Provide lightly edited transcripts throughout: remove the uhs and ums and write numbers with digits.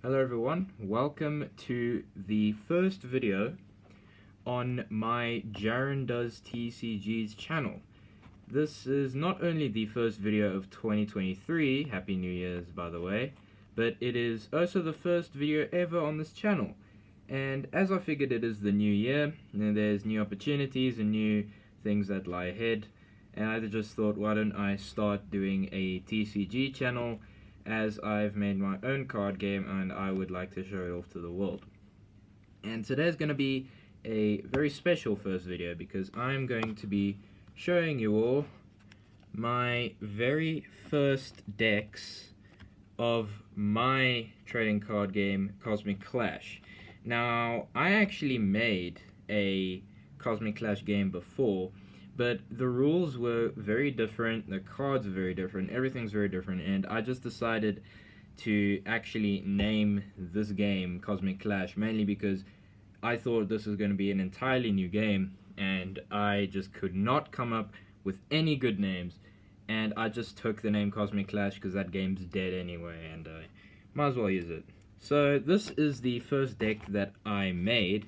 Hello everyone, welcome to the first video on my Jaren Does TCG's channel. This is not only the first video of 2023, Happy New Year's by the way, but it is also the first video ever on this channel. And as I figured it is the new year, and there's new opportunities and new things that lie ahead, and I just thought, why don't I start doing a TCG channel, as I've made my own card game and I would like to show it off to the world. And today's going to be a very special first video because I'm going to be showing you all my very first decks of my trading card game, Cosmic Clash. Now, I actually made a Cosmic Clash game before, but the rules were very different, the cards are very different, everything's very different, and I just decided to actually name this game Cosmic Clash, mainly because I thought this was going to be an entirely new game, and I just could not come up with any good names, and I just took the name Cosmic Clash because that game's dead anyway, and I might as well use it. So this is the first deck that I made,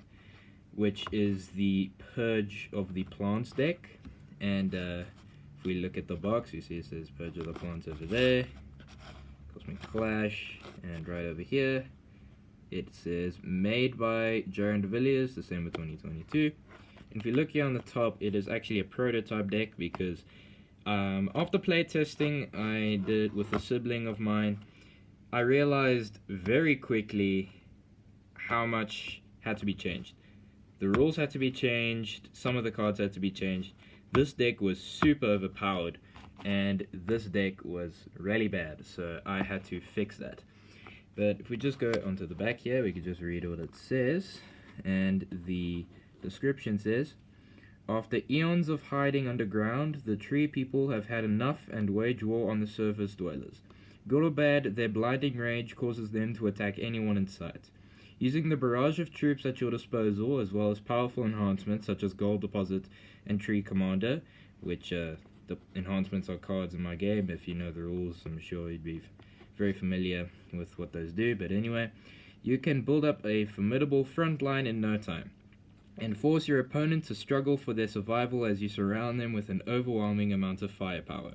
which is the Purge of the Plants deck. And if we look at the box, you see it says Purge of the Plants over there, Cosmic Clash, and right over here it says made by Jaren Villiers, December 2022. And if you look here on the top, it is actually a prototype deck because after playtesting I did with a sibling of mine, I realized very quickly how much had to be changed. The rules had to be changed, some of the cards had to be changed. This deck was super overpowered, and this deck was really bad, so I had to fix that. But if we just go onto the back here, we can just read what it says, and the description says, after eons of hiding underground, the tree people have had enough and wage war on the surface dwellers. Good or bad, their blinding rage causes them to attack anyone in sight. Using the barrage of troops at your disposal, as well as powerful enhancements such as Gold Deposit and Tree Commander, which the enhancements are cards in my game. If you know the rules, I'm sure you'd be very familiar with what those do. But anyway, you can build up a formidable front line in no time, and force your opponent to struggle for their survival as you surround them with an overwhelming amount of firepower.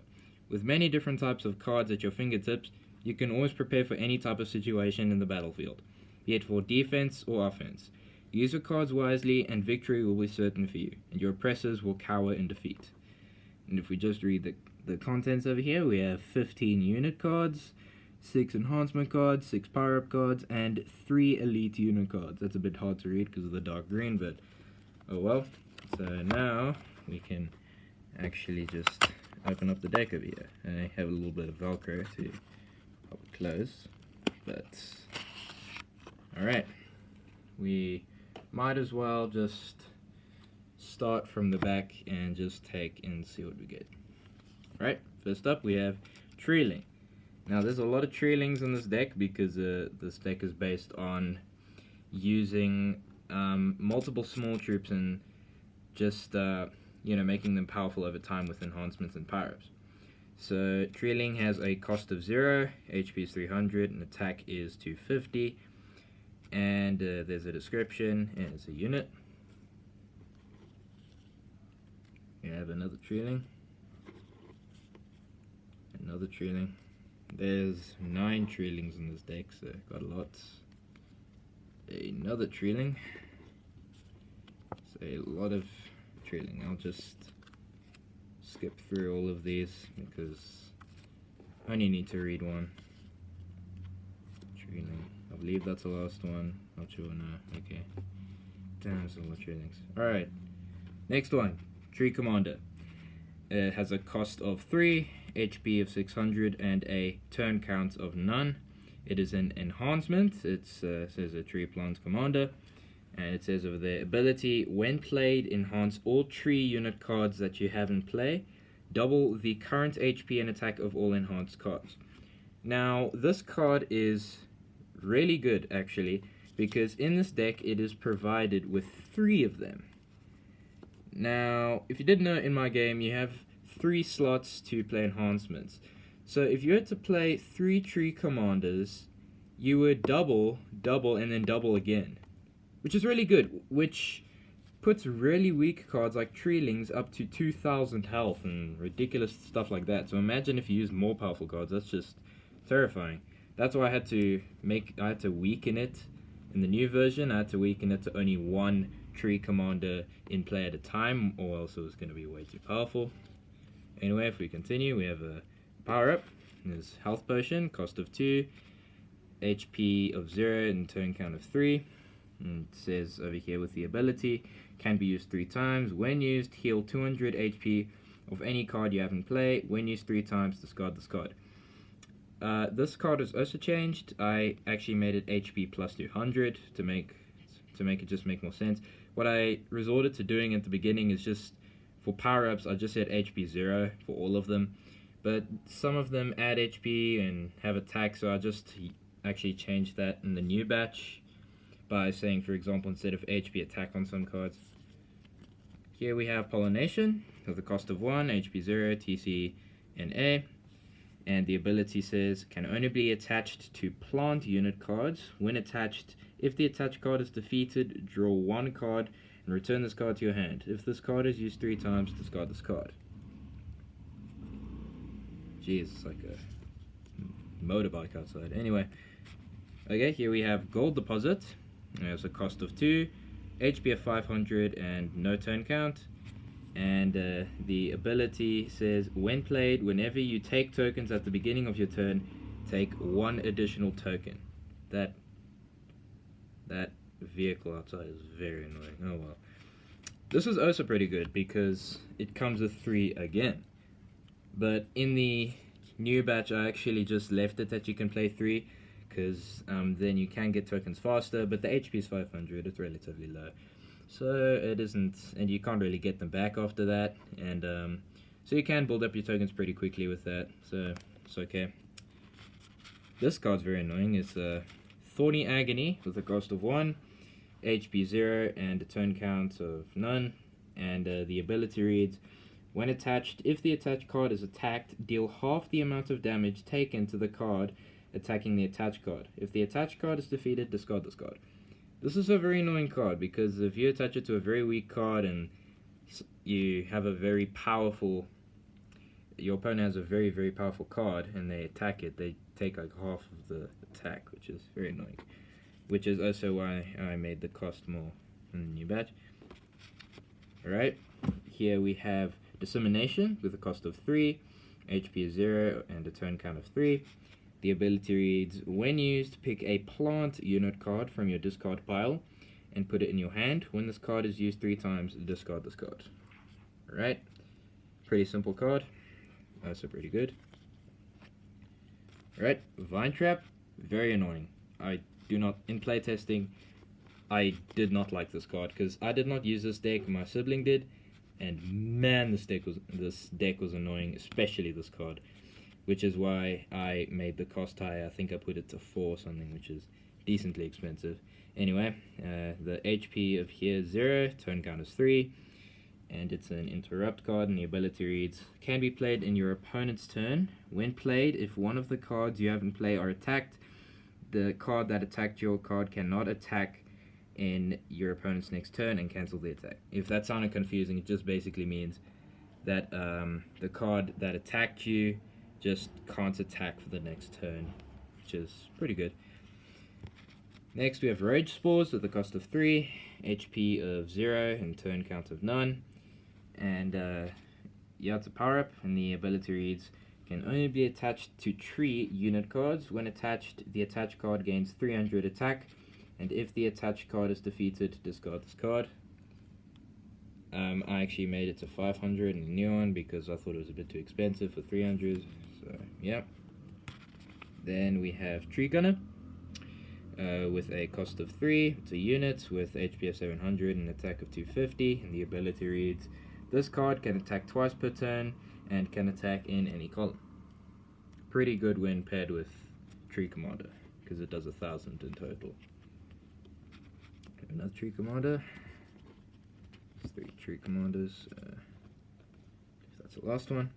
With many different types of cards at your fingertips, you can always prepare for any type of situation in the battlefield, be it for defense or offense. Use your cards wisely and victory will be certain for you, and your oppressors will cower in defeat. And if we just read the contents over here, we have 15 unit cards, 6 enhancement cards, 6 power-up cards, and 3 elite unit cards. That's a bit hard to read because of the dark green, but oh well. So now we can actually just open up the deck over here. I have a little bit of Velcro to pop it close, but alright, we might as well just start from the back and just take and see what we get. Alright, first up we have Treeling. Now there's a lot of Treelings in this deck because this deck is based on using multiple small troops and just making them powerful over time with enhancements and power-ups. So Treeling has a cost of 0, HP is 300, and attack is 250. And there's a description, and it's a unit. We have another Treeling. Another Treeling. There's 9 Treelings in this deck, so got a lot. Another Treeling. So a lot of Treeling. I'll just skip through all of these because I only need to read one. Treeling. I believe that's the last one. Not sure now. Okay. Damn, there's a lot of Treelings. Alright. Next one. Tree Commander. It has a cost of 3, HP of 600, and a turn count of none. It is an enhancement. It says a Tree Plant Commander. And it says over there, ability, when played, enhance all tree unit cards that you have in play. Double the current HP and attack of all enhanced cards. Now, this card is really good actually, because in this deck it is provided with 3 of them. Now, if you didn't know, in my game you have 3 slots to play enhancements. So if you had to play 3 tree commanders, you would double, and then double again, which is really good, which puts really weak cards like Treelings up to 2,000 health and ridiculous stuff like that. So imagine if you use more powerful cards. That's just terrifying. That's why I had to weaken it in the new version. I had to weaken it to only one tree commander in play at a time, or else it was going to be way too powerful. Anyway, if we continue, we have a power up. There's health potion, cost of 2, HP of 0, and turn count of 3. And it says over here with the ability, can be used 3 times. When used, heal 200 HP of any card you have in play. When used 3 times, discard this card. This card was also changed. I actually made it HP plus 200 to make it just make more sense. What I resorted to doing at the beginning is just, for power-ups, I just said HP 0 for all of them. But some of them add HP and have attack, so I just actually changed that in the new batch by saying, for example, instead of HP, attack on some cards. Here we have Pollination with the cost of 1, HP 0, TC, and A. And the ability says, can only be attached to plant unit cards. When attached, if the attached card is defeated, draw 1 card and return this card to your hand. If this card is used 3 times, discard this card. Jeez, it's like a motorbike outside. Anyway, okay, here we have Gold Deposit. There's a cost of 2, HP of 500, and no turn count. And the ability says, when played, whenever you take tokens at the beginning of your turn, take 1 additional token. That vehicle outside is very annoying. Oh well. This is also pretty good because it comes with 3 again. But in the new batch, I actually just left it that you can play 3, because then you can get tokens faster, but the HP is 500, it's relatively low. So it isn't, and you can't really get them back after that, and so you can build up your tokens pretty quickly with that, so it's okay. This card's very annoying. It's Thorny Agony with a cost of 1, HP 0, and a turn count of none, and the ability reads, when attached, if the attached card is attacked, deal half the amount of damage taken to the card attacking the attached card. If the attached card is defeated, discard this card. This is a very annoying card, because if you attach it to a very weak card and you have a very powerful, your opponent has a very, very powerful card and they attack it, they take like half of the attack, which is very annoying. Which is also why I made the cost more in the new batch. Alright, here we have Dissemination with a cost of 3, HP 0, and a turn count of 3. The ability reads, when used, pick a plant unit card from your discard pile and put it in your hand. When this card is used 3 times, discard this card. Alright, pretty simple card. Also pretty good. Alright, Vine Trap, very annoying. I do not, in playtesting, I did not like this card because I did not use this deck, my sibling did, and man, this deck was annoying, especially this card. Which is why I made the cost higher. I think I put it to 4 or something, which is decently expensive. Anyway, the HP of here is 0, turn count is 3, and it's an interrupt card, and the ability reads, can be played in your opponent's turn. When played, if one of the cards you have in play are attacked, the card that attacked your card cannot attack in your opponent's next turn and cancel the attack. If that sounded confusing, it just basically means that the card that attacked you just can't attack for the next turn, which is pretty good. Next we have Rage Spores with a cost of 3, HP of 0, and turn count of none. And yeah, it's a power up, and the ability reads, can only be attached to tree unit cards. When attached, the attached card gains 300 attack, and if the attached card is defeated, discard this card. I actually made it to 500 in the new one because I thought it was a bit too expensive for 300. So yeah. Then we have Tree Gunner with a cost of 3. It's a unit with HP of 700 and attack of 250. And the ability reads, this card can attack twice per turn and can attack in any column. Pretty good when paired with Tree Commander because it does 1,000 in total. Another Tree Commander. 3 Tree Commanders. That's the last one.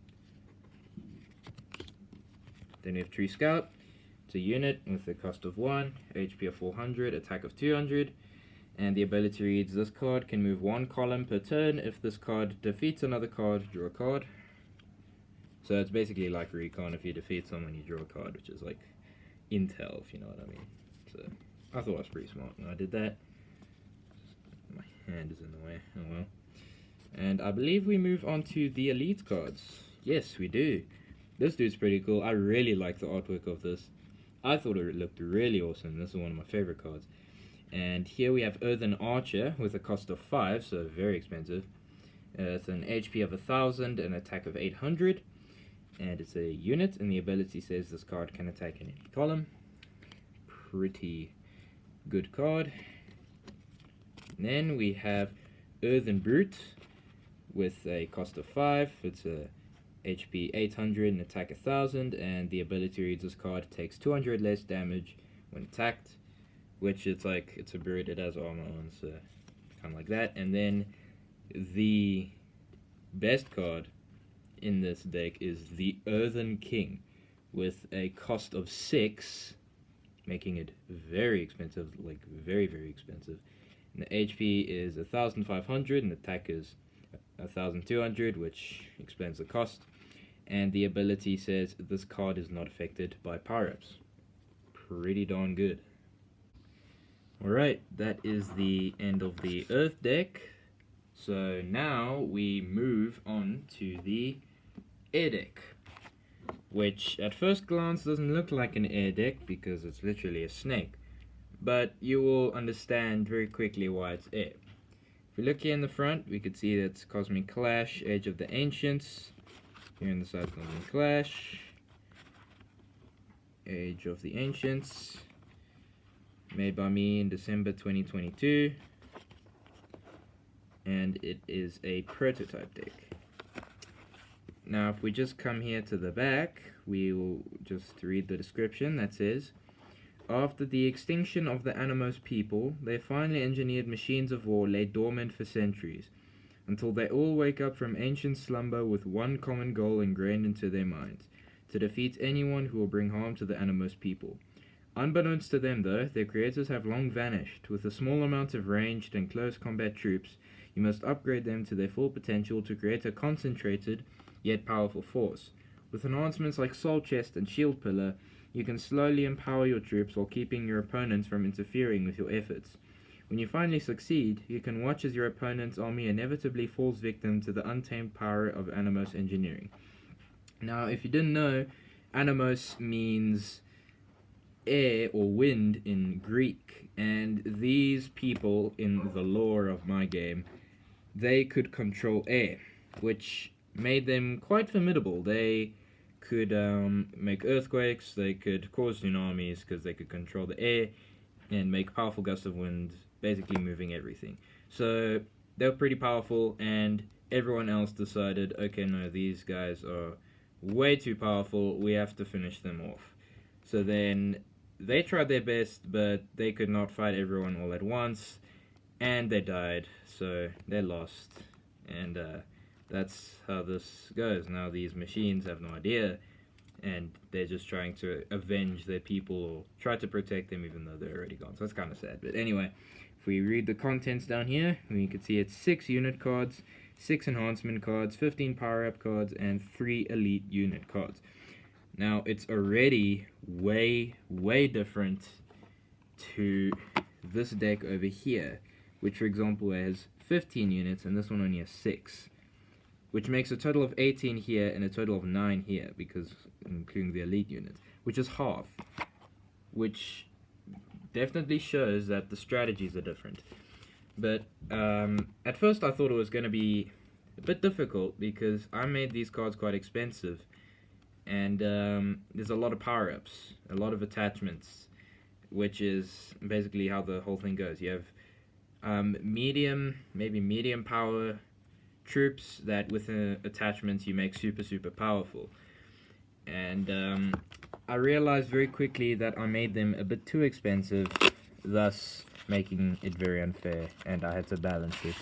Then we have Tree Scout. It's a unit with a cost of 1, HP of 400, attack of 200, and the ability reads, this card can move 1 column per turn. If this card defeats another card, draw a card. So it's basically like Recon. If you defeat someone, you draw a card, which is like Intel, if you know what I mean. So I thought I was pretty smart when I did that. My hand is in the way, oh well. And I believe we move on to the Elite cards. Yes, we do. This dude's pretty cool. I really like the artwork of this. I thought it looked really awesome. This is one of my favorite cards. And here we have Earthen Archer with a cost of 5, so very expensive. It's an HP of 1000 and attack of 800. And it's a unit, and the ability says this card can attack in any column. Pretty good card. And then we have Earthen Brute with a cost of 5. It's a HP 800 and attack 1000, and the ability reads this card takes 200 less damage when attacked, which it's like, it's a brute, it has armor on, so kind of like that. And then the best card in this deck is the Earthen King with a cost of 6, making it very expensive, like very, very expensive. And the HP is 1500 and attack is 1200, which explains the cost. And the ability says this card is not affected by power-ups. Pretty darn good. Alright, that is the end of the Earth deck. So now we move on to the Air deck, which at first glance doesn't look like an air deck because it's literally a snake, but you will understand very quickly why it's air. If we look here in the front, we could see that's Cosmic Clash, Age of the Ancients. Here on the side, Cosmic Clash, Age of the Ancients, made by me in December 2022, and it is a prototype deck. Now if we just come here to the back, we will just read the description that says, after the extinction of the Animos people, their finely engineered machines of war lay dormant for centuries, until they all wake up from ancient slumber with one common goal ingrained into their minds, to defeat anyone who will bring harm to the Animos people. Unbeknownst to them, though, their creators have long vanished. With a small amount of ranged and close combat troops, you must upgrade them to their full potential to create a concentrated, yet powerful force. With enhancements like Soul Chest and Shield Pillar, you can slowly empower your troops while keeping your opponents from interfering with your efforts. When you finally succeed, you can watch as your opponent's army inevitably falls victim to the untamed power of Animos engineering. Now, if you didn't know, Animos means air or wind in Greek, and these people in the lore of my game, they could control air, which made them quite formidable. They could make earthquakes, they could cause tsunamis because they could control the air and make powerful gusts of wind, basically moving everything. So they were pretty powerful, and everyone else decided, okay, no, these guys are way too powerful, we have to finish them off. So then they tried their best, but they could not fight everyone all at once, and they died, so they lost. And that's how this goes. Now these machines have no idea, and they're just trying to avenge their people or try to protect them even though they're already gone. So that's kind of sad. But anyway, if we read the contents down here, we can see it's 6 unit cards, 6 enhancement cards, 15 power-up cards, and 3 elite unit cards. Now, it's already way, way different to this deck over here, which, for example, has 15 units, and this one only has 6. Which makes a total of 18 here and a total of 9 here, because including the elite units, which is half, which definitely shows that the strategies are different. But at first I thought it was going to be a bit difficult because I made these cards quite expensive, and there's a lot of power-ups, a lot of attachments, which is basically how the whole thing goes. You have maybe medium power troops that with attachments you make super powerful, and I realized very quickly that I made them a bit too expensive, thus making it very unfair, and I had to balance it.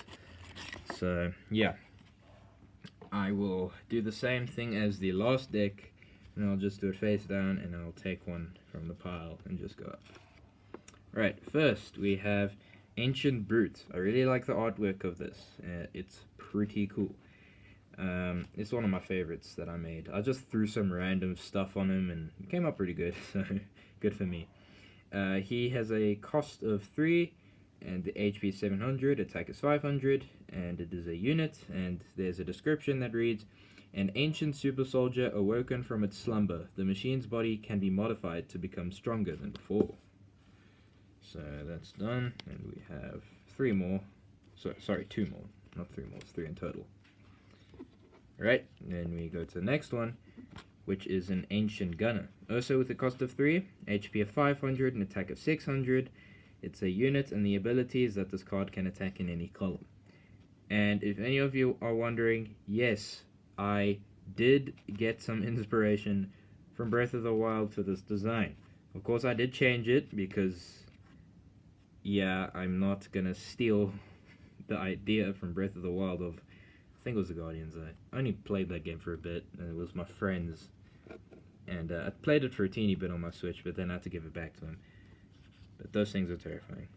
So yeah, I will do the same thing as the last deck, And I'll just do it face down, and I'll take one from the pile and just go up. Right, first we have Ancient Brute. I really like the artwork of this. It's pretty cool. It's one of my favorites that I made. I just threw some random stuff on him and it came up pretty good, so good for me. He has a cost of 3, and the HP is 700, attack is 500, and it is a unit, and there's a description that reads, an ancient super soldier awoken from its slumber. The machine's body can be modified to become stronger than before. So that's done, and we have 3 more. Sorry, 2 more, not 3 more, it's 3 in total. Alright, then we go to the next one, which is an Ancient Gunner. Also with a cost of 3, HP of 500, and attack of 600. It's a unit, and the ability is that this card can attack in any column. And if any of you are wondering, yes, I did get some inspiration from Breath of the Wild for this design. Of course, I did change it because, yeah, I'm not gonna steal the idea from Breath of the Wild of, I think it was the Guardians. I only played that game for a bit, and it was my friend's. And I played it for a teeny bit on my Switch, but then I had to give it back to him. But those things are terrifying.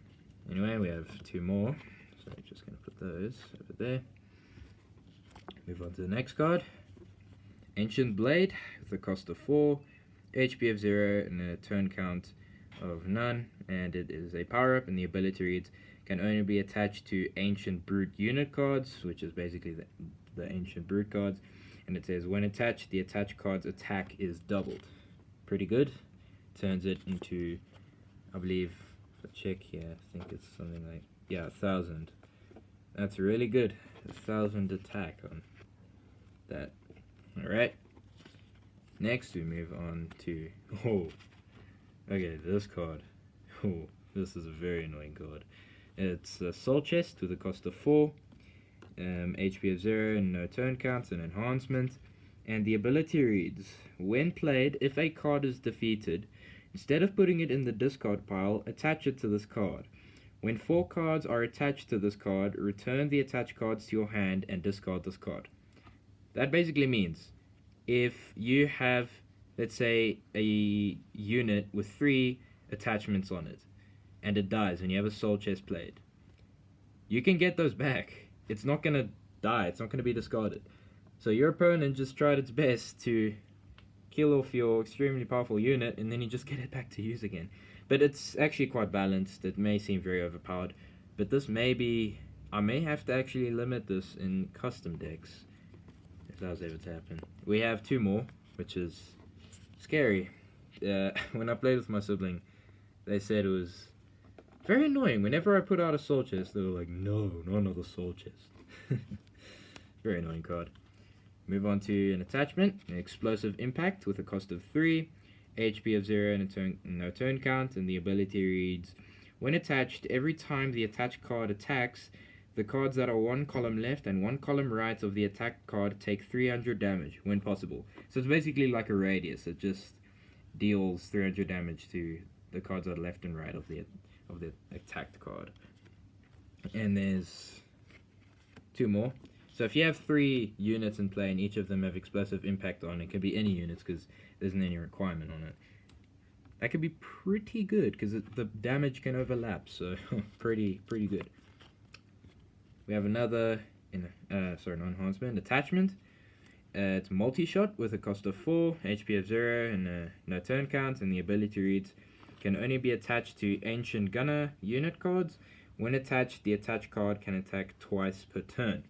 Anyway, we have 2 more, so I'm just gonna put those over there. Move on to the next card. Ancient Blade with a cost of 4, HP of 0, and a turn count of none. And it is a power up, and the ability reads, can only be attached to Ancient Brute unit cards, which is basically the Ancient Brute cards. And it says, when attached, the attached card's attack is doubled. Pretty good. Turns it into, I believe, if I check here, I think it's something like, yeah, 1,000. That's really good. 1,000 attack on that. Alright. Next we move on to, okay, this card. This is a very annoying card. It's a Soul Chest with a cost of 4, HP of 0, and no turn counts, and enhancement. And the ability reads, when played, if a card is defeated, instead of putting it in the discard pile, attach it to this card. When 4 cards are attached to this card, return the attached cards to your hand and discard this card. That basically means, if you have, let's say, a unit with 3 attachments on it, and it dies, and you have a Soul Chest played, you can get those back. It's not going to die, it's not going to be discarded. So your opponent just tried its best to kill off your extremely powerful unit, and then you just get it back to use again. But it's actually quite balanced. It may seem very overpowered, but this may be, I may have to actually limit this in custom decks, if that was ever to happen. We have 2 more, which is scary. When I played with my sibling, they said it was very annoying. Whenever I put out a Soul Chest, they were like, no, not another Soul Chest. Very annoying card. Move on to an attachment, an Explosive Impact with a cost of 3, HP of 0, and no turn count, and the ability reads, when attached, every time the attached card attacks, the cards that are 1 column left and 1 column right of the attacked card take 300 damage when possible. So it's basically like a radius. It just deals 300 damage to the cards that are left and right of the attacked card. And there's 2 more. So if you have 3 units in play and each of them have Explosive Impact on, it can be any units because there isn't any requirement on it. That could be pretty good because the damage can overlap, so pretty good. We have another, enhancement, attachment. It's multi-shot with a cost of 4, HP of 0, and no turn count, and the ability reads, can only be attached to Ancient Gunner unit cards. When attached, the attached card can attack twice per turn.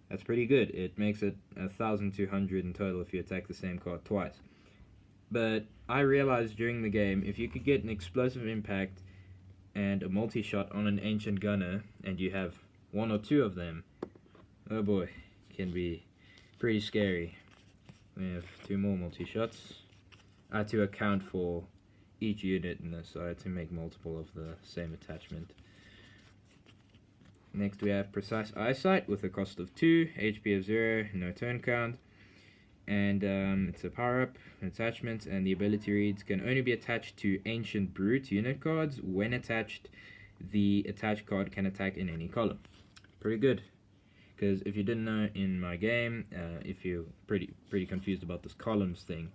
That's pretty good. It makes it 1,200 in total if you attack the same card twice. But I realized during the game, if you could get an Explosive Impact and a multi-shot on an Ancient Gunner, and you have 1 or 2 of them, oh boy, can be pretty scary. We have 2 more multi-shots. I had to account for each unit in this, so I had to make multiple of the same attachment. Next we have Precise Eyesight with a cost of 2, HP of 0, no turn count, and it's a power-up, attachment, and the ability reads, can only be attached to Ancient Brute unit cards. When attached, the attached card can attack in any column. Pretty good. Because if you didn't know, in my game, if you're pretty confused about this columns thing,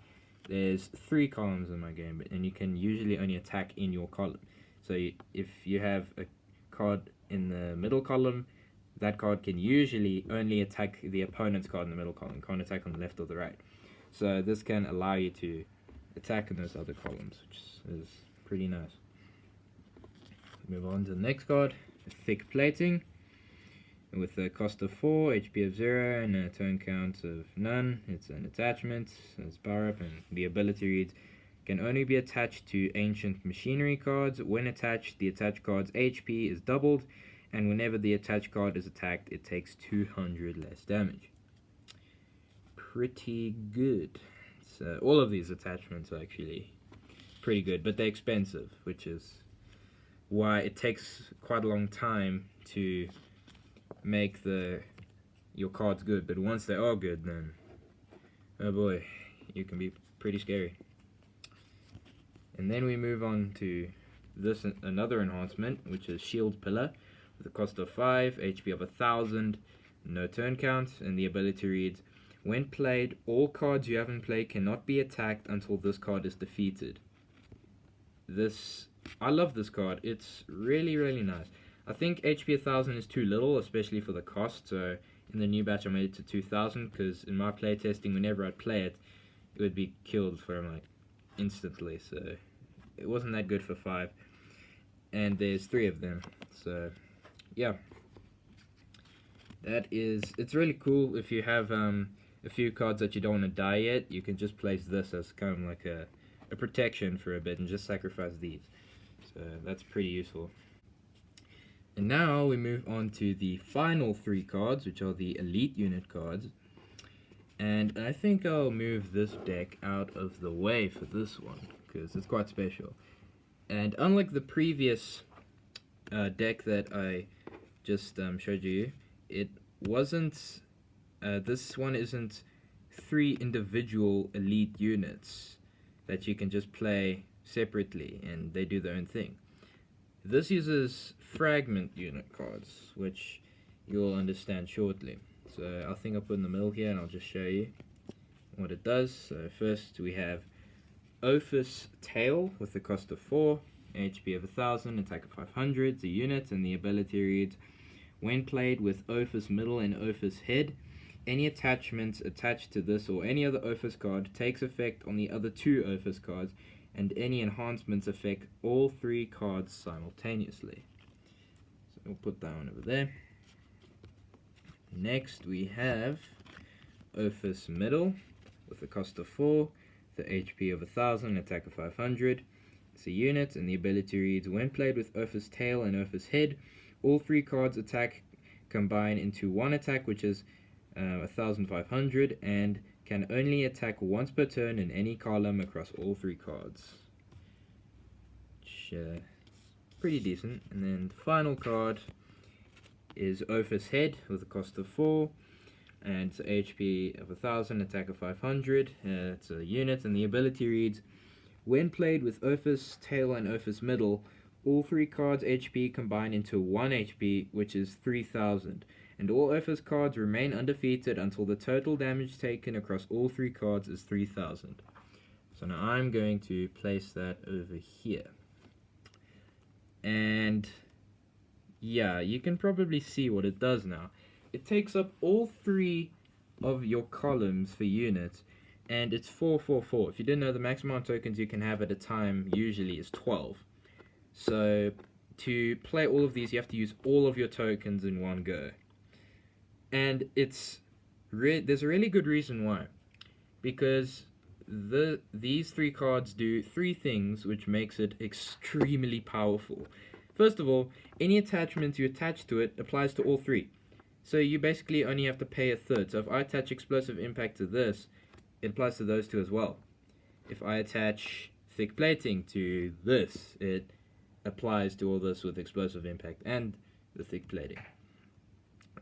there's 3 columns in my game, and you can usually only attack in your column. So if you have a card in the middle column, that card can usually only attack the opponent's card in the middle column, can't attack on the left or the right. So this can allow you to attack in those other columns, which is pretty nice. Move on to the next card, Thick Plating. With a cost of 4, HP of 0, and a turn count of none. It's an attachment, it's power up, and the ability reads, can only be attached to ancient machinery cards. When attached, the attached card's HP is doubled, and whenever the attached card is attacked, it takes 200 less damage. Pretty good. So all of these attachments are actually pretty good, but they're expensive, which is why it takes quite a long time to make your cards good. But once they are good, then oh boy, you can be pretty scary. And then we move on to this another enhancement, which is Shield Pillar, with a cost of 5, HP of 1000, no turn count, and the ability reads, when played, all cards you haven't played cannot be attacked until this card is defeated. I love this card. It's really, really nice. I think HP 1000 is too little, especially for the cost, so in the new batch I made it to 2000, because in my playtesting, whenever I'd play it, it would be killed from like instantly, so it wasn't that good for 5, and there's 3 of them, so yeah. It's really cool. If you have a few cards that you don't want to die yet, you can just place this as kind of like a protection for a bit and just sacrifice these, so that's pretty useful. And now we move on to the final 3 cards, which are the Elite Unit cards. And I think I'll move this deck out of the way for this one, because it's quite special. And unlike the previous deck that I just showed you, it wasn't, this one isn't 3 individual Elite Units that you can just play separately and they do their own thing. This uses fragment unit cards, which you'll understand shortly. So I think I'll put in the middle here and I'll just show you what it does. So first we have Ophis Tail with the cost of 4, HP of 1000, attack of 500, the unit, and the ability reads, when played with Ophis Middle and Ophis Head, any attachments attached to this or any other Ophis card takes effect on the other 2 Ophis cards, and any enhancements affect all 3 cards simultaneously. So we'll put that one over there. Next we have Ophis Middle with the cost of 4, the HP of 1000, attack of 500. It's a unit, and the ability reads, when played with Ophis Tail and Ophis Head, all 3 cards attack combine into one attack, which is 1500, and can only attack once per turn in any column across all 3 cards. Which, pretty decent. And then the final card is Ophis Head with a cost of 4, and it's HP of 1000, attack of 500. It's a unit, and the ability reads, when played with Ophis Tail and Ophis Middle, all 3 cards HP combine into 1 HP, which is 3000. And all Ophis cards remain undefeated until the total damage taken across all 3 cards is 3000. So now I'm going to place that over here. And yeah, you can probably see what it does now. It takes up all 3 of your columns for units, and it's 444. If you didn't know, the maximum amount of tokens you can have at a time usually is 12. So to play all of these, you have to use all of your tokens in one go. And there's a really good reason why. Because these 3 cards do 3 things which makes it extremely powerful. First of all, any attachment you attach to it applies to all 3. So you basically only have to pay a third. So if I attach Explosive Impact to this, it applies to those 2 as well. If I attach Thick Plating to this, it applies to all this with Explosive Impact and the Thick Plating.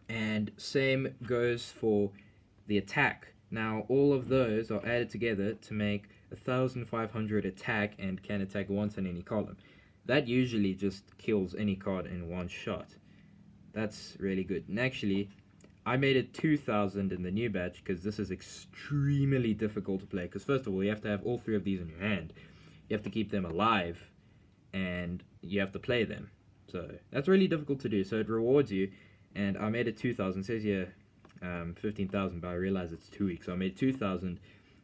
And same goes for the attack. Now all of those are added together to make 1500 attack and can attack once in any column. That usually just kills any card in one shot. That's really good. And actually, I made it 2,000 in the new batch because this is extremely difficult to play. Because first of all, you have to have all 3 of these in your hand. You have to keep them alive, and you have to play them. So that's really difficult to do. So it rewards you, and I made it 2,000. It says here 15,000, but I realize it's 2 weeks. So I made 2,000,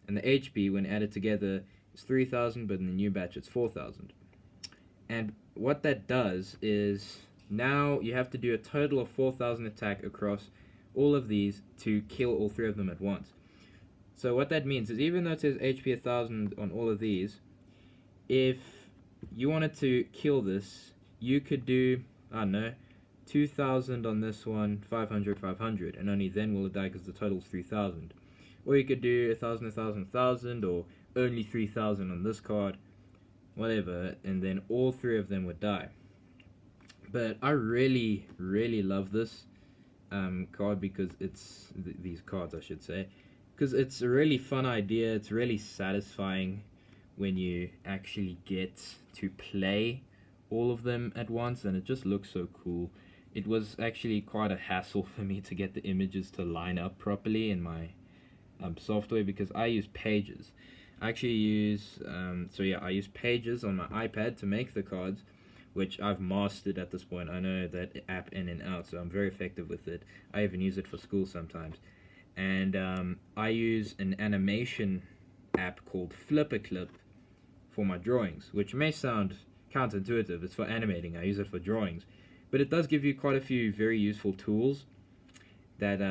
and the HP when added together is 3,000, but in the new batch it's 4,000. And what that does is now you have to do a total of 4,000 attack across all of these to kill all 3 of them at once. So what that means is, even though it says HP 1,000 on all of these, if you wanted to kill this, you could do, I don't know, 2,000 on this one, 500, 500, and only then will it die because the total is 3,000. Or you could do 1,000, 1,000, 1,000, or only 3,000 on this card, whatever, and then all 3 of them would die. But I really, really love this card because it's, these cards I should say, because it's a really fun idea. It's really satisfying when you actually get to play all of them at once, and it just looks so cool. It was actually quite a hassle for me to get the images to line up properly in my software, because I use Pages. I actually use, I use Pages on my iPad to make the cards, which I've mastered at this point. I know that app in and out, so I'm very effective with it. I even use it for school sometimes. And I use an animation app called Flipperclip for my drawings, which may sound counterintuitive. It's for animating. I use it for drawings. But it does give you quite a few very useful tools that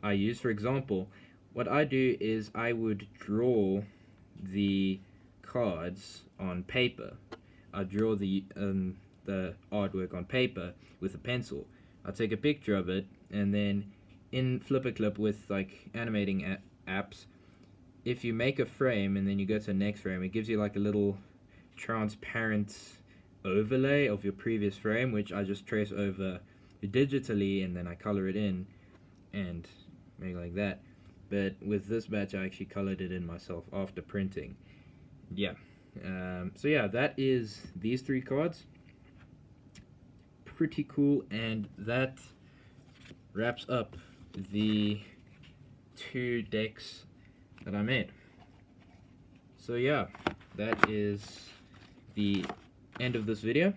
I use. For example, what I do is I would draw the cards on paper. I draw the artwork on paper with a pencil. I take a picture of it, and then in Flipperclip with like animating apps, if you make a frame and then you go to the next frame, it gives you like a little transparent overlay of your previous frame, which I just trace over digitally, and then I color it in and make like that. But with this batch, I actually colored it in myself after printing. Yeah. So yeah, that is these 3 cards. Pretty cool, and that wraps up the 2 decks that I made. So yeah, that is the end of this video.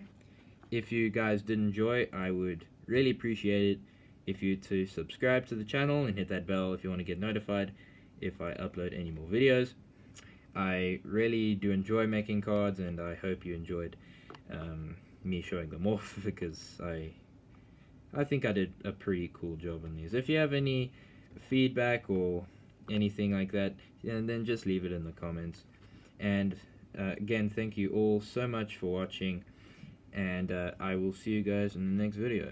If you guys did enjoy, I would really appreciate it if you to subscribe to the channel and hit that bell if you want to get notified if I upload any more videos. I really do enjoy making cards, and I hope you enjoyed me showing them off, because I think I did a pretty cool job on these. If you have any feedback or anything like that, and then just leave it in the comments. And again, thank you all so much for watching, and I will see you guys in the next video.